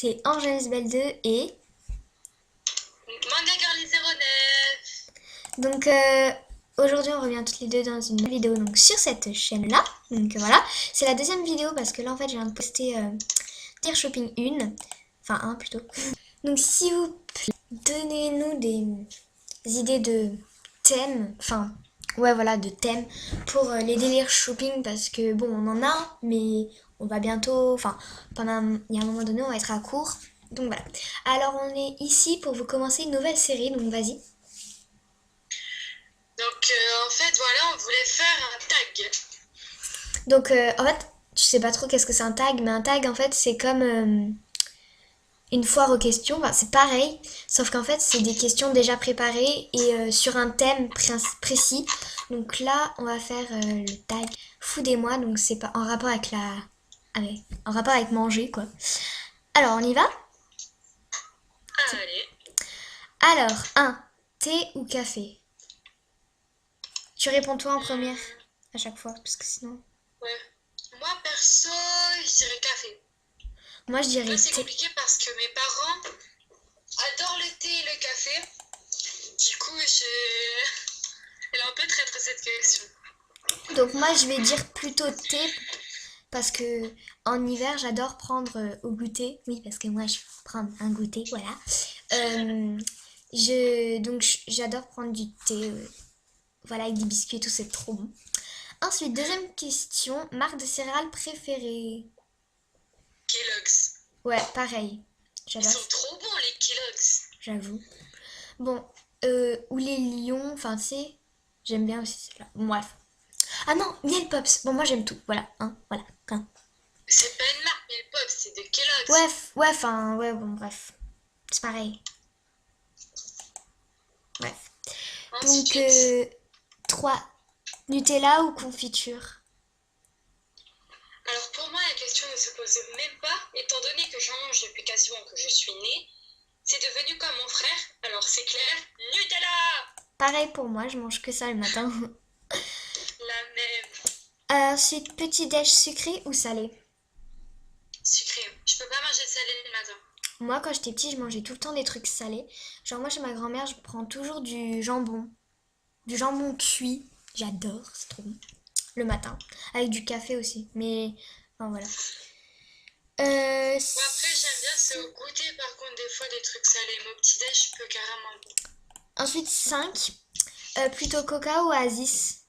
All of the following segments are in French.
c'est Angèle Belle 2 et... Manga Girly 09. Donc aujourd'hui on revient toutes les deux dans une vidéo donc, sur cette chaîne-là. Donc voilà, c'est la deuxième vidéo parce que là en fait je viens de poster Dear Shopping 1. Enfin 1 plutôt. Donc s'il vous plaît, donnez-nous des idées de thèmes. Enfin, ouais voilà, de thèmes pour les délires shopping parce que bon on en a mais on va bientôt... Enfin, il y a un moment donné on va être à court. Donc voilà. Alors on est ici pour vous commencer une nouvelle série, donc vas-y. Donc en fait voilà, on voulait faire un tag. Donc en fait, je sais pas trop qu'est-ce que c'est un tag, mais un tag en fait c'est comme une foire aux questions, enfin, c'est pareil, sauf qu'en fait c'est des questions déjà préparées et sur un thème précis. Donc là on va faire le tag Food-et-moi, donc c'est pas en rapport avec en rapport avec manger quoi. Alors on y va? Allez. Alors, un thé ou café? Tu réponds toi en première à chaque fois, parce que sinon... Ouais. Moi perso, je dirais café. Moi je dirais Là c'est thé. compliqué parce que mes parents adorent le thé et le café. Du coup, elle est un peu traître cette question. Donc moi je vais dire plutôt thé parce que en hiver j'adore prendre au goûter. Oui parce que moi je prends un goûter, voilà. Euh, j'adore prendre du thé, voilà avec des biscuits et tout, c'est trop bon. Ensuite deuxième question, marque de céréales préférée? Kellogg's. Ouais pareil, Ils j'adore, sont trop bons les Kellogg's. j'avoue. Bon, ou les lions, enfin tu sais, j'aime bien aussi celle-là. Bref. Ah non, miel pops. Bon moi j'aime tout, voilà, hein, voilà. Hein. C'est pas une marque, mais le pop, c'est de Kellogg's. Ouais, ouais, enfin, ouais, bon, bref. C'est pareil. Bref. Donc, Ensuite, 3. Nutella ou confiture? alors pour moi, la question ne se pose même pas, étant donné que j'en mange depuis quasiment que je suis née. C'est devenu comme mon frère, alors c'est clair, Nutella. Pareil pour moi, je mange que ça le matin. La même. Ensuite, petit déj sucré ou salé? Sucré. Je peux pas manger salé le matin. Moi, quand j'étais petite, je mangeais tout le temps des trucs salés. Genre, moi, chez ma grand-mère, je prends toujours du jambon. Du jambon cuit. J'adore, c'est trop bon. Le matin. Avec du café aussi. Mais, enfin, voilà. Moi après, j'aime bien, c'est au goûter par contre, des fois des trucs salés. Mais au petit-déj, je peux carrément le goûter. Ensuite, 5. Plutôt Coca ou Oasis?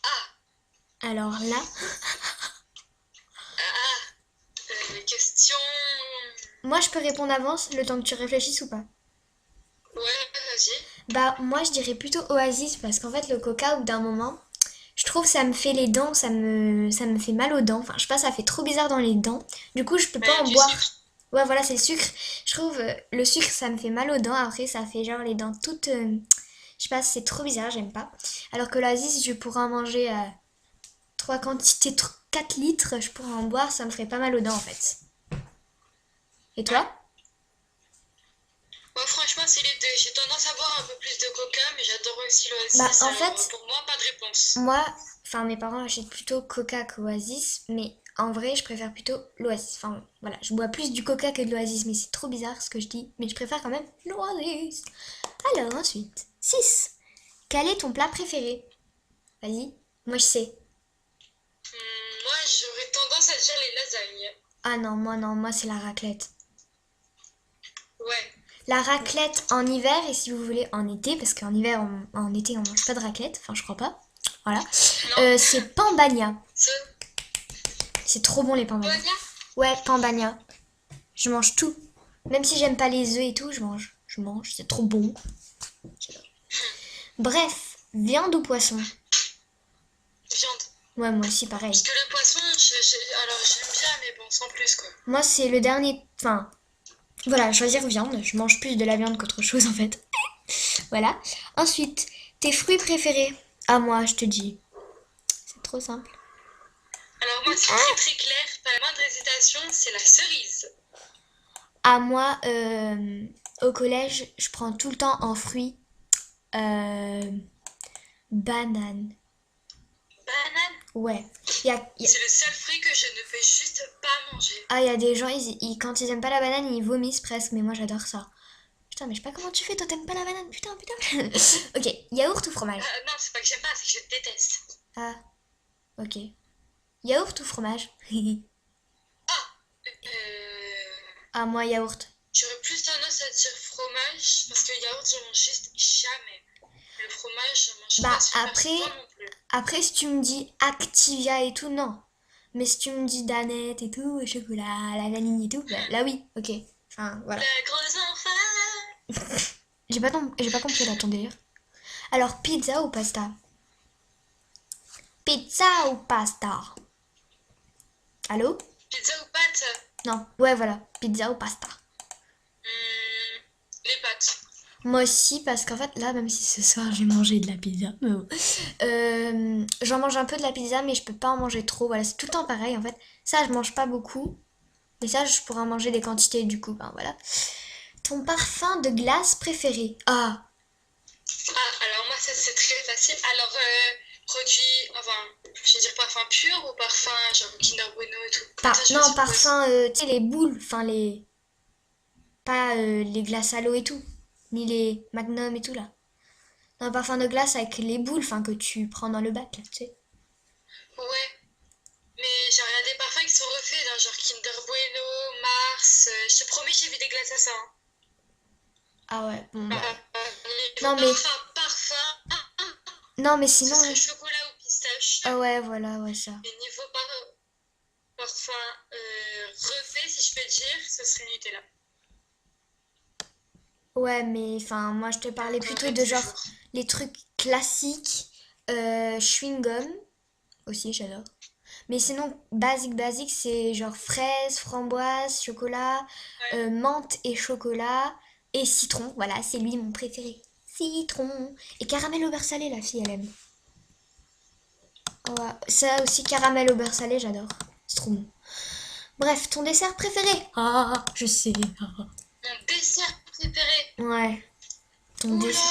Ah, Alors là, question. moi je peux répondre avance le temps que tu réfléchisses ou pas? Ouais, vas-y. Bah moi je dirais plutôt Oasis parce qu'en fait le Coca au bout d'un moment, je trouve ça me fait les dents, ça me fait mal aux dents. Enfin je sais pas, ça fait trop bizarre dans les dents. Du coup je peux Bah, il pas y a en du boire. sucre. Ouais voilà c'est le sucre. Je trouve le sucre ça me fait mal aux dents. Après ça fait genre les dents toutes... je sais pas, c'est trop bizarre, j'aime pas. Alors que l'Oasis je pourrais en manger 3 quantités, 4 litres, je pourrais en boire, ça me ferait pas mal aux dents en fait. Et Ouais. toi? Moi, franchement, c'est les deux. J'ai tendance à boire un peu plus de coca, mais j'adore aussi Bah l'Oasis. en Alors, fait, pour moi, pas de réponse. moi, enfin mes parents achètent plutôt Coca qu'Oasis, mais en vrai je préfère plutôt l'Oasis. Enfin voilà, je bois plus du Coca que de l'Oasis, mais c'est trop bizarre ce que je dis, mais je préfère quand même l'Oasis. Alors ensuite, 6. Quel est ton plat préféré? Vas-y, moi je sais. Moi, j'aurais tendance à dire les lasagnes. Ah non, moi c'est la raclette. Ouais. La raclette en hiver et si vous voulez en été, parce qu'en hiver, en été on mange pas de raclette, enfin je crois pas. Voilà. Non. C'est pambagna. Ce C'est trop bon les pambagna. Bonia. Ouais, pambagna. Je mange tout. Même si j'aime pas les œufs et tout, je mange. Je mange, c'est trop bon. Bref, viande ou poisson? Viande. Ouais, moi aussi pareil. Parce que le poisson, alors j'aime bien, mais bon, sans plus, quoi. Moi c'est le dernier... Enfin, voilà, choisir viande. Je mange plus de la viande qu'autre chose en fait. Voilà. Ensuite, tes fruits préférés? Ah moi, je te dis. C'est trop simple. Alors, moi, c'est très très clair. Pas la moindre hésitation, c'est la cerise. À moi, au collège, je prends tout le temps en fruits banane. Banane. Ouais. C'est le seul fruit que je ne peux juste pas manger. Ah, il y a des gens, quand ils aiment pas la banane, ils vomissent presque, mais moi j'adore ça. Putain, mais je sais pas comment tu fais, toi t'aimes pas la banane, putain. Ok, yaourt ou fromage? Non, c'est pas que j'aime pas, c'est que je déteste. Ah, ok. Yaourt ou fromage? Euh, Ah, moi yaourt. J'aurais plus tendance à dire fromage, parce que yaourt, je mange juste jamais. Le fromage, je mange Bah pas super après, souvent non plus. après si tu me dis Activia et tout, non. Mais si tu me dis Danette et tout, chocolat, la vanille et tout, bah, là oui, ok. Enfin, voilà. Le gros enfant. J'ai pas compris là ton délire. Alors, pizza ou pasta? Pizza ou pasta? Allô? Pizza ou pâtes? Non, ouais, voilà. Pizza ou pasta. Les pâtes. Moi aussi, parce qu'en fait, là, même si ce soir j'ai mangé de la pizza, mais bon. J'en mange un peu de la pizza, mais je peux pas en manger trop. Voilà, c'est tout le temps pareil en fait. Ça, je mange pas beaucoup. Mais ça, je pourrais en manger des quantités du coup. Ben voilà. Ton parfum de glace préféré? Ah, Ah, alors moi, ça c'est très facile. Alors, produit, enfin, je veux dire parfum pur ou parfum genre Kinder Bueno et tout. Ça, je me non, suppose. parfum, tu sais, les boules, enfin les. Pas les glaces à l'eau et tout. Ni les magnum et tout là. Un parfum de glace avec les boules, enfin que tu prends dans le bac là, tu sais. Ouais, mais j'ai regardé des parfums qui sont refaits, là, genre Kinder Bueno, Mars. Je te promets, j'ai vu des glaces à ça. Hein. Ah ouais, bon bah. Niveau Non mais. parfum, Non mais ce sinon. serait chocolat ou pistache. Ah ouais, voilà, ouais, ça. Et niveau parfum refait, si je peux dire, ce serait Nutella. Ouais, mais enfin, moi je te parlais Encore plutôt et de genre toujours. les trucs classiques, chewing-gum aussi, j'adore. Mais sinon, basique, c'est genre fraise, framboise, chocolat, Ouais. menthe et chocolat, et citron, voilà, c'est lui mon préféré. Citron. Et caramel au beurre salé, la fille, elle aime. Ouais, ça aussi, caramel au beurre salé, j'adore. C'est trop bon. Bref, ton dessert préféré? Ah, je sais. Ah. Mon dessert préféré. Ouais, ton Oula! dessert.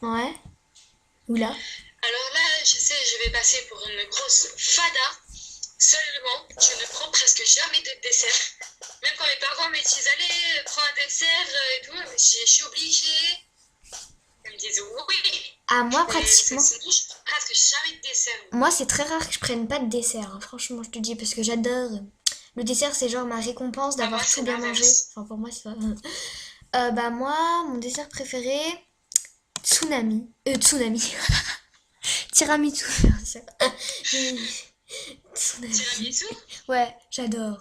Ouais, oula. Alors là, je sais, je vais passer pour une grosse fada. Seulement, je ne prends presque jamais de dessert. Même quand mes parents me disent, allez, prends un dessert et tout, je suis obligée. Ils me disent oui. Ah, moi, Et pratiquement. sinon, je prends presque jamais de dessert. Moi, c'est très rare que je prenne pas de dessert, hein, franchement, je te dis, parce que j'adore. Le dessert, c'est genre ma récompense Ah, moi, d'avoir tout c'est bien mangé. l'inverse. Enfin, pour moi, c'est ça. Bah, moi, mon dessert préféré, tsunami. Tsunami. Tiramisu. Tsunami. Tiramisu? Ouais, j'adore.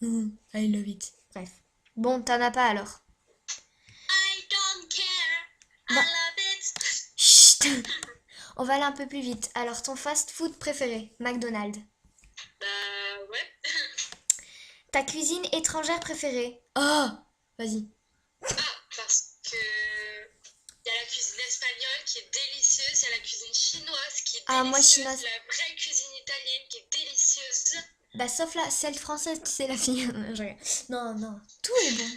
I love it. Bref. Bon, t'en as pas alors. I don't care. I Bah, love it. chut. On va aller un peu plus vite. Alors, ton fast-food préféré, McDonald's. Bah ouais. Ta cuisine étrangère préférée. Oh, vas-y. Ah, parce que il y a la cuisine espagnole qui est délicieuse, il y a la cuisine chinoise qui est Ah, moi, délicieuse, chinoise. la vraie cuisine italienne qui est délicieuse. Bah, sauf celle française, tu sais, la fille. Non, non. Tout est bon.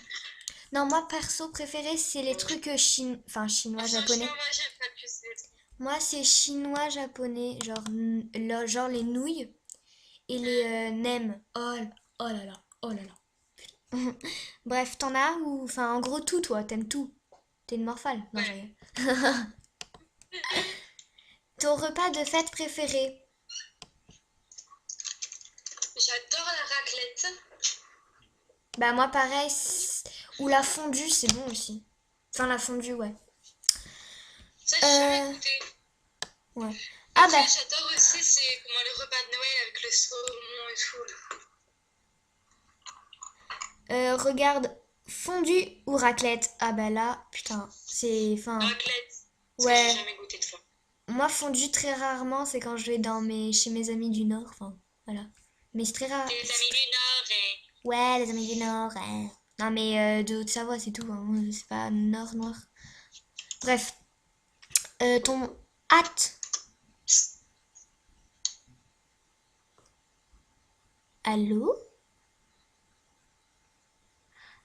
Non, moi, perso préféré, c'est les trucs enfin, chinois, Franchement, japonais. moi j'aime pas plus les trucs. Moi, c'est chinois, japonais. Genre, genre les nouilles et les nems. Oh là là. Oh là là. Bref, t'en as ou. Enfin, en gros, tout, toi. T'aimes tout. T'es une morphale. Non, Ouais. j'ai. Ton repas de fête préféré. J'adore la raclette. Bah, moi, pareil. Ou la fondue, c'est bon aussi. Enfin, la fondue, ouais. Ça, j'ai jamais Euh. goûté. Ouais. Ah, bah. Après, j'adore aussi, c'est comment le repas de Noël avec le saumon et tout. Regarde, fondue ou raclette? Ah bah là, putain, c'est... Enfin, Raclette. Parce que j'ai ouais. jamais goûté de fois. Moi, fondue, très rarement, c'est quand je vais chez mes amis du Nord. Enfin, voilà. Mais c'est très rare. Les amis du Nord, hein. Ouais, les amis du Nord. Ouais. Non, mais de Haute-Savoie, c'est tout. Hein. C'est pas Nord, Nord. Bref. Ton hâte. Allô?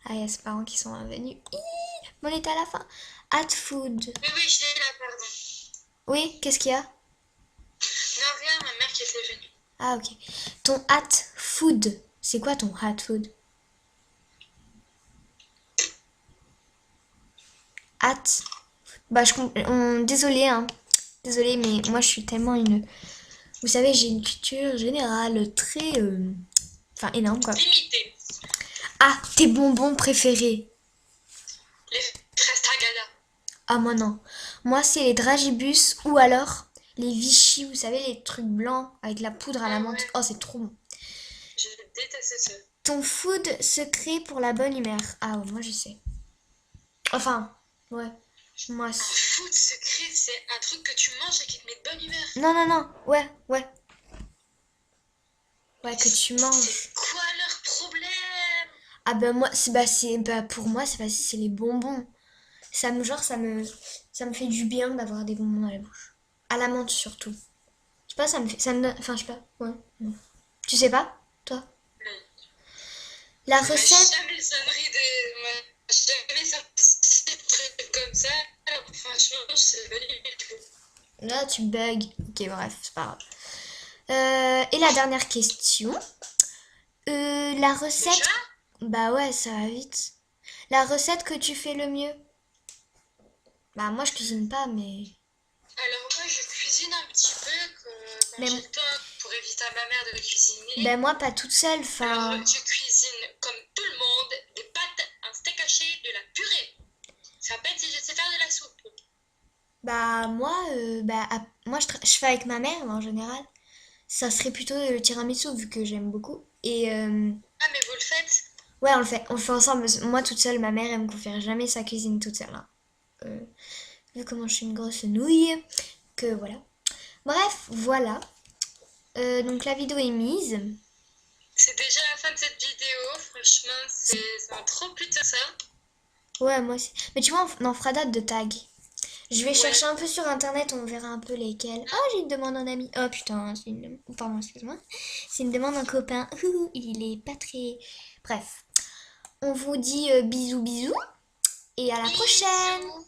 Ah, il y a ses parents qui sont venus. Bon, on est à la fin. Hot food. Oui, oui, je l'ai là, pardon. Oui, qu'est-ce qu'il y a? Non, rien, ma mère qui était venue. Ah, ok. Ton hat food. C'est quoi ton hat food? Hat. Bah, désolé, hein. Désolé, mais moi, je suis tellement une... Vous savez, j'ai une culture générale très... Enfin, énorme, quoi. Limité. Ah, tes bonbons préférés. Les fraises tagada. Ah, moi, non. Moi, c'est les dragibus ou alors les Vichy, vous savez, les trucs blancs avec la poudre à la Ah menthe. ouais, Oh, c'est trop bon. je déteste ça. Ton food secret pour la bonne humeur. Ah, ouais, moi, je sais. Enfin, ouais. Moi, Un food secret, c'est un truc que tu manges et qui te met de bonne humeur. non, non, non. Ouais, ouais. Ouais, que tu manges. C'est quoi leur problème? Ah, ben, moi, pour moi, c'est facile, c'est les bonbons. Ça me fait du bien d'avoir des bonbons dans la bouche. À la menthe, surtout. Je sais pas, ça me donne, enfin, je sais pas. Ouais. Non. Tu sais pas, toi? Non. La On m'a recette, jamais sonnerie de. On m'a jamais sorti de trucs comme ça. Alors, franchement, je sais pas du tout. là, tu bugs. Ok, bref, c'est pas grave. Et la dernière question. La recette. Déjà? Bah ouais, ça va vite. La recette que tu fais le mieux. Bah moi je cuisine pas, mais. Alors, moi, je cuisine un petit peu quand Mais j'ai le temps pour éviter à ma mère de ben cuisiner. moi pas toute seule. Alors, Enfin. je cuisine comme tout le monde des pâtes, un steak haché, de la purée. Ça s'appelle si je sais faire de la soupe. Bah moi, moi je fais avec ma mère en général. Ça serait plutôt le tiramisu vu que j'aime beaucoup. Et Ah, mais vous le faites? ouais, on le fait ensemble. Moi toute seule, ma mère elle me confie jamais sa cuisine toute seule, hein. Euh, Vu comment je suis une grosse nouille, que voilà. Bref, voilà. Donc la vidéo est mise. C'est déjà la fin de cette vidéo. Franchement, ça m'a trop plu de ça. Ouais, moi aussi. Mais tu vois, on en fera d'autres de tags. Je vais Ouais. chercher un peu sur internet, on verra un peu lesquels. Oh, j'ai une demande en ami. Oh putain, pardon, excuse-moi. C'est une demande en copain. Il est pas très. Bref. On vous dit bisous bisous et à la prochaine. Bisous.